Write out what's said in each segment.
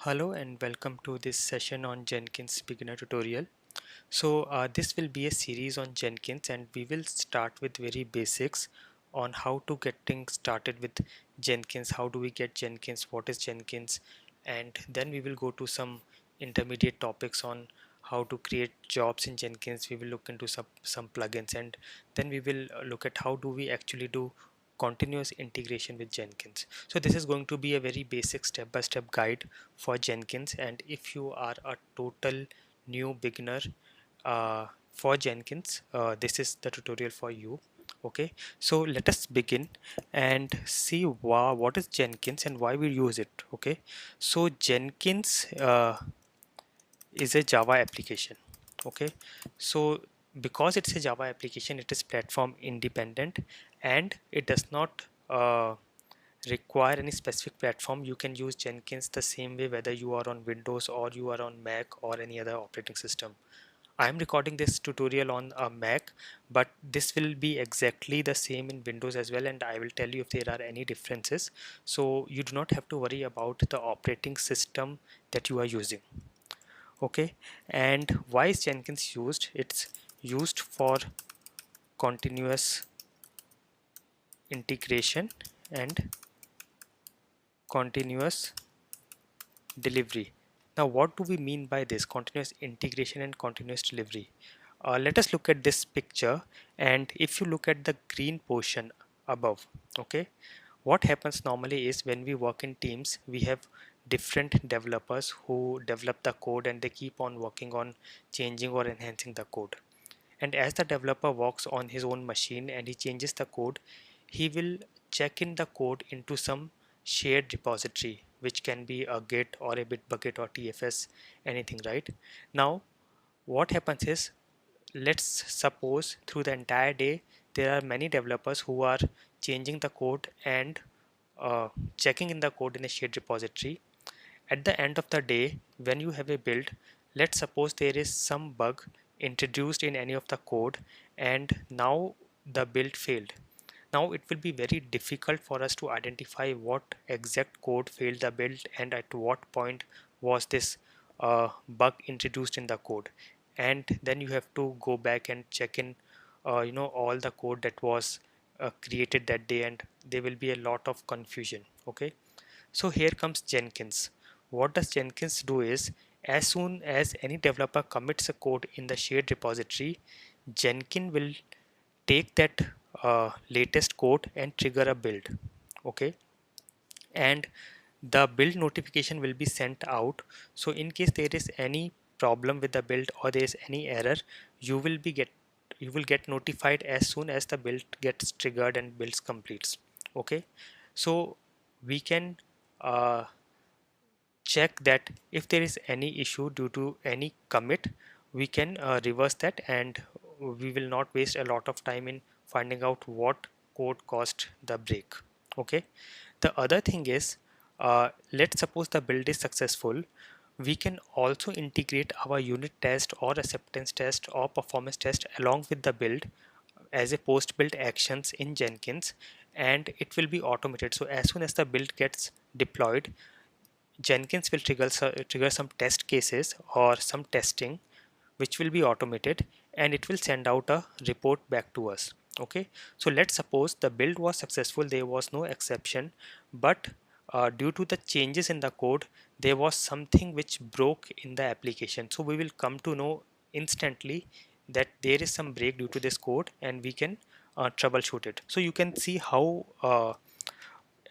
Hello and welcome to this session on Jenkins beginner tutorial. This will be a series on Jenkins and we will start with very basics on how to getting started with Jenkins, how do we get Jenkins, what is Jenkins, and then we will go to some intermediate topics on how to create jobs in Jenkins. We will look into some plugins and then we will look at how do we actually do continuous integration with Jenkins. So this is going to be a very basic step-by-step guide for Jenkins, and if you are a total new beginner for Jenkins, this is the tutorial for you. Okay, so let us begin and see what is Jenkins and why we use it. Okay, so Jenkins is a Java application. Okay, so because it's a Java application, it is platform independent and it does not require any specific platform. You can use Jenkins the same way whether you are on Windows or you are on Mac or any other operating system. I am recording this tutorial on a Mac, but this will be exactly the same in Windows as well, and I will tell you if there are any differences. So you do not have to worry about the operating system that you are using. Okay, and why is Jenkins used? It's used for continuous integration and continuous delivery. Now, what do we mean by this continuous integration and continuous delivery? Let us look at this picture, and if you look at the green portion above, okay, what happens normally is when we work in teams, we have different developers who develop the code and they keep on working on changing or enhancing the code. And as the developer works on his own machine and he changes the code, he will check in the code into some shared repository, which can be a Git or a Bitbucket or TFS, anything, right? Now, what happens is, let's suppose through the entire day, there are many developers who are changing the code and checking in the code in a shared repository. At the end of the day, when you have a build, let's suppose there is some bug introduced in any of the code and now the build failed. Now it will be very difficult for us to identify what exact code failed the build and at what point was this bug introduced in the code. And then you have to go back and check in all the code that was created that day, and there will be a lot of confusion. Okay, so here comes Jenkins. What does Jenkins do is, as soon as any developer commits a code in the shared repository, Jenkins will take that latest code and trigger a build. Okay, and the build notification will be sent out. So in case there is any problem with the build or there is any error, you will get notified as soon as the build gets triggered and builds completes. Okay, so we can uh, check that if there is any issue due to any commit, we can reverse that, and we will not waste a lot of time in finding out what code caused the break. Okay, the other thing is, let's suppose the build is successful, we can also integrate our unit test or acceptance test or performance test along with the build as a post build actions in Jenkins, and it will be automated. So as soon as the build gets deployed, Jenkins will trigger some test cases or some testing, which will be automated, and it will send out a report back to us. Okay, so let's suppose the build was successful, there was no exception, but due to the changes in the code, there was something which broke in the application. So we will come to know instantly that there is some break due to this code, and we can troubleshoot it. So you can see how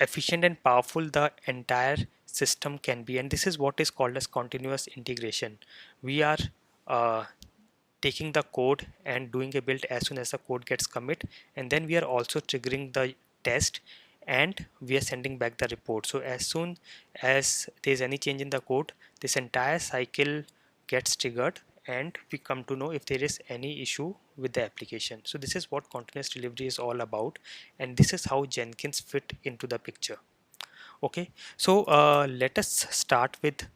efficient and powerful the entire system can be, and this is what is called as continuous integration. We are uh, taking the code and doing a build as soon as the code gets commit, and then we are also triggering the test and we are sending back the report. So as soon as there is any change in the code, this entire cycle gets triggered and we come to know if there is any issue with the application. So this is what continuous delivery is all about, and this is how Jenkins fit into the picture. Okay, so let us start with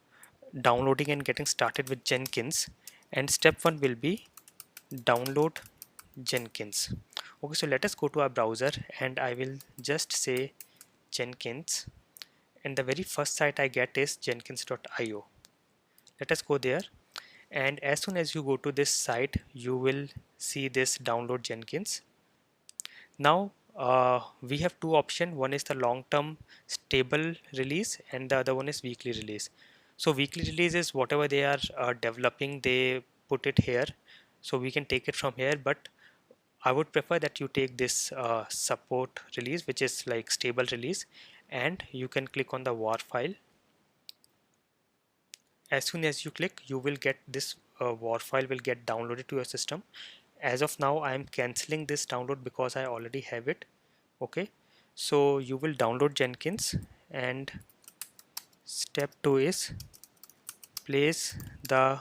downloading and getting started with Jenkins, and step one will be download Jenkins. Okay, so let us go to our browser and I will just say Jenkins, and the very first site I get is jenkins.io. Let us go there, and as soon as you go to this site you will see this download Jenkins. Now we have two options. One is the long-term stable release and the other one is weekly release. So weekly release is whatever they are developing, they put it here, so we can take it from here, but I would prefer that you take this support release, which is like stable release, and you can click on the war file. As soon as you click, you will get this war file will get downloaded to your system. As of now I am cancelling this download because I already have it. Okay, so you will download Jenkins, and step 2 is place the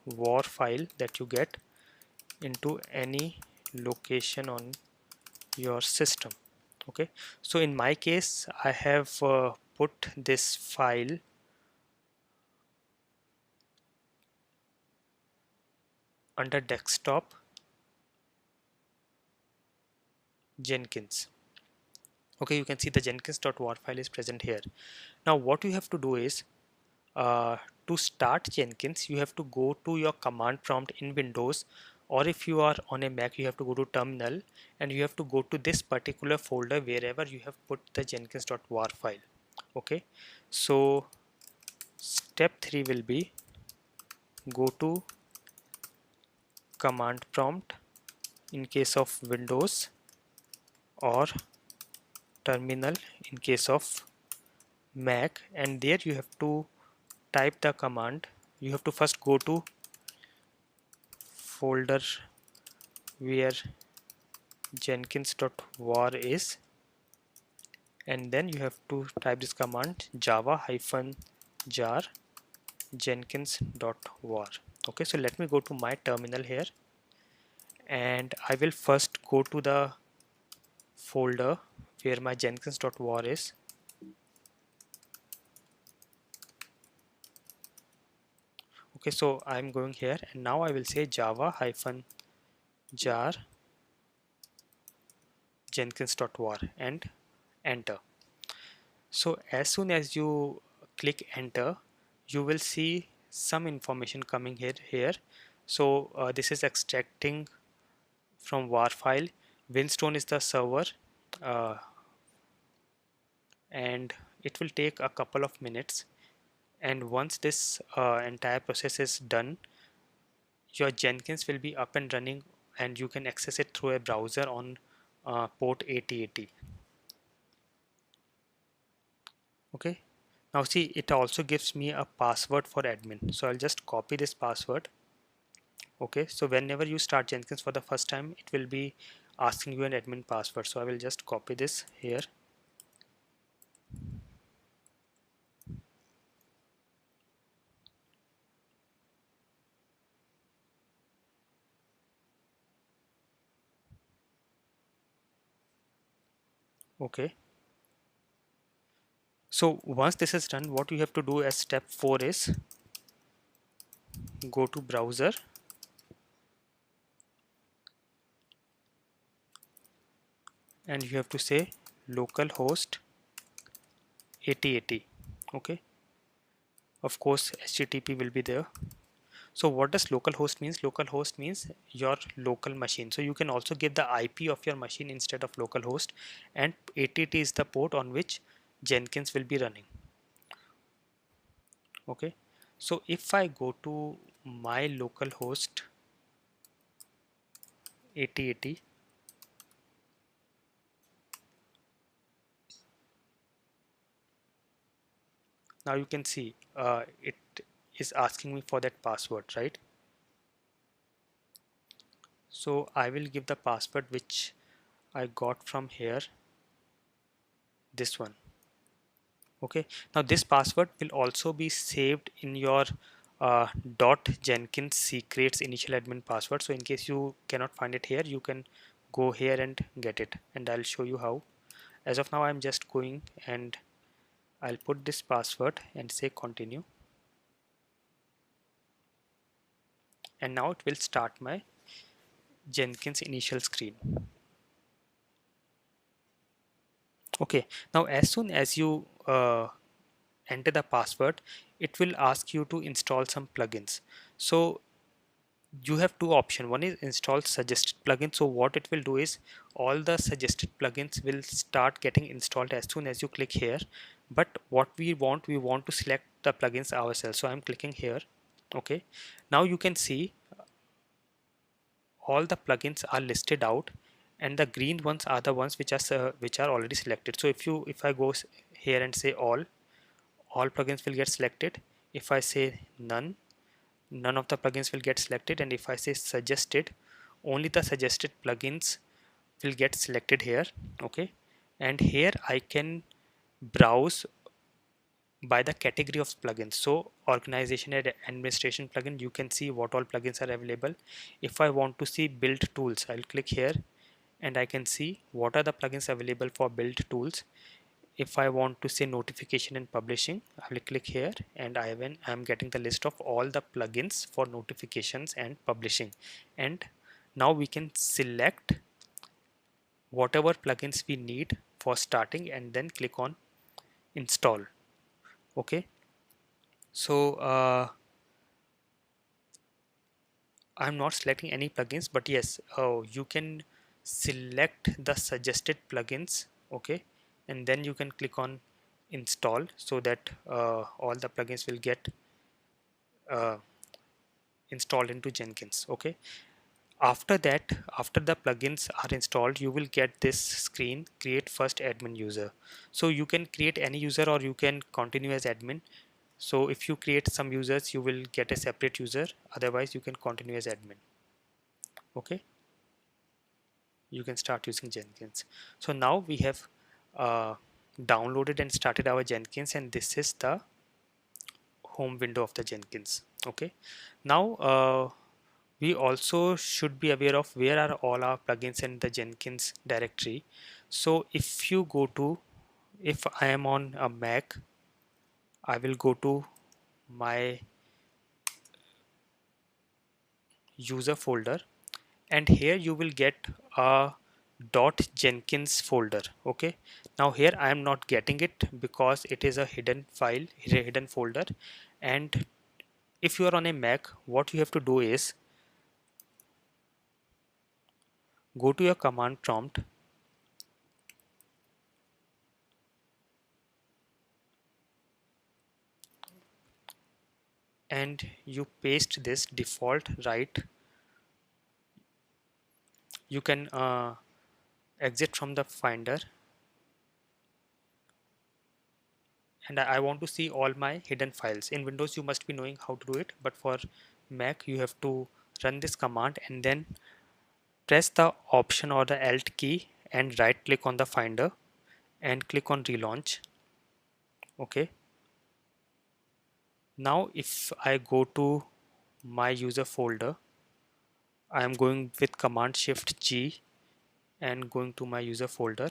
war file that you get into any location on your system. Okay, so in my case I have put this file under desktop Jenkins. Okay, you can see the jenkins.war file is present here. Now what you have to do is to start Jenkins you have to go to your command prompt in Windows, or if you are on a Mac you have to go to terminal and you have to go to this particular folder wherever you have put the jenkins.war file. Okay, so step 3 will be go to command prompt in case of Windows, or terminal in case of Mac, and there you have to type the command. You have to first go to folder where jenkins.war is, and then you have to type this command java-jar jenkins.war. Okay, so let me go to my terminal here, and I will first go to the folder where my jenkins.war is. Okay, so I'm going here, and now I will say java-jar jenkins.war and enter. So as soon as you click enter, you will see some information coming here. So this is extracting from war file. Winstone is the server, uh, and it will take a couple of minutes, and once this entire process is done, your Jenkins will be up and running and you can access it through a browser on port 8080. Okay, now see, it also gives me a password for admin, so I'll just copy this password. Okay, so whenever you start Jenkins for the first time it will be asking you an admin password, so I will just copy this here. Okay, so once this is done, what you have to do as step 4 is go to browser and you have to say localhost 8080. Okay, of course HTTP will be there. So what does localhost means? Localhost means your local machine. So you can also give the IP of your machine instead of localhost, and 8080 is the port on which Jenkins will be running. Okay, so if I go to my localhost 8080, now you can see it is asking me for that password, right? So I will give the password which I got from here, this one. Okay, now this password will also be saved in your .jenkins secrets initial admin password. So in case you cannot find it here, you can go here and get it, and I'll show you how. As of now I'm just going and I'll put this password and say continue, and now it will start my Jenkins initial screen. Okay, now as soon as you enter the password, it will ask you to install some plugins. So you have two options. One is install suggested plugin. So what it will do is all the suggested plugins will start getting installed as soon as you click here. But what we want to select the plugins ourselves. So I'm clicking here. Okay, now you can see all the plugins are listed out, and the green ones are the ones which are already selected. So if I go here and say all plugins will get selected. If I say none, none of the plugins will get selected, and if I say suggested, only the suggested plugins will get selected here. Okay, and here I can browse by the category of plugins. So organization and administration plugin, you can see what all plugins are available. If I want to see build tools, I'll click here and I can see what are the plugins available for build tools. If I want to say notification and publishing, I will click here and I'm getting the list of all the plugins for notifications and publishing. And now we can select whatever plugins we need for starting and then click on install. Okay, so I'm not selecting any plugins, but yes, you can select the suggested plugins. Okay, and then you can click on install so that all the plugins will get uh, installed into Jenkins. Okay, after that, after the plugins are installed, you will get this screen, create first admin user. So you can create any user or you can continue as admin. So if you create some users, you will get a separate user, otherwise you can continue as admin. Okay, you can start using Jenkins. So now we have uh, downloaded and started our Jenkins, and this is the home window of the Jenkins. Okay, now we also should be aware of where are all our plugins in the Jenkins directory. So if you go to, if I am on a Mac, I will go to my user folder, and here you will get a .jenkins folder. Okay, now here I am not getting it because it is a hidden file, a hidden folder. And if you are on a Mac, what you have to do is go to your command prompt and you paste this default right. You can exit from the finder, and I want to see all my hidden files. In Windows you must be knowing how to do it, but for Mac you have to run this command and then press the option or the alt key and right click on the finder and click on relaunch. Okay, now if I go to my user folder, I am going with command shift G and going to my user folder,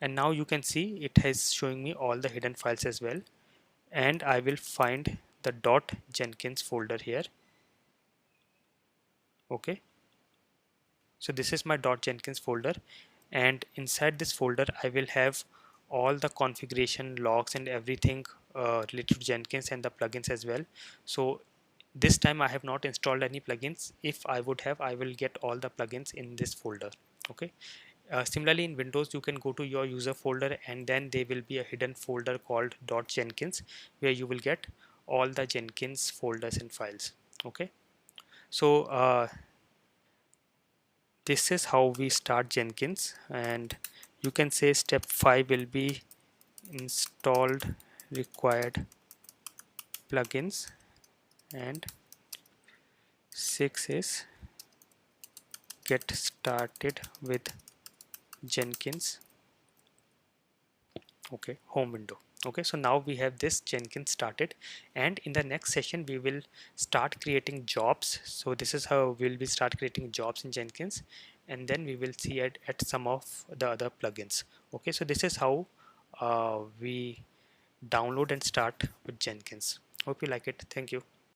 and now you can see it has showing me all the hidden files as well. And I will find the .jenkins folder here. Okay, so this is my .jenkins folder, and inside this folder I will have all the configuration logs and everything related to Jenkins and the plugins as well. So this time I have not installed any plugins. If I would have, I will get all the plugins in this folder. Okay, similarly in Windows you can go to your user folder and then there will be a hidden folder called .jenkins where you will get all the Jenkins folders and files. Okay, so this is how we start Jenkins, and you can say step 5 will be installed required plugins, and 6 is get started with Jenkins. Okay, home window. Okay, so now we have this Jenkins started, and in the next session we will start creating jobs. So this is how we'll be start creating jobs in Jenkins, and then we will see at some of the other plugins. Okay, so this is how we download and start with Jenkins. Hope you like it. Thank you.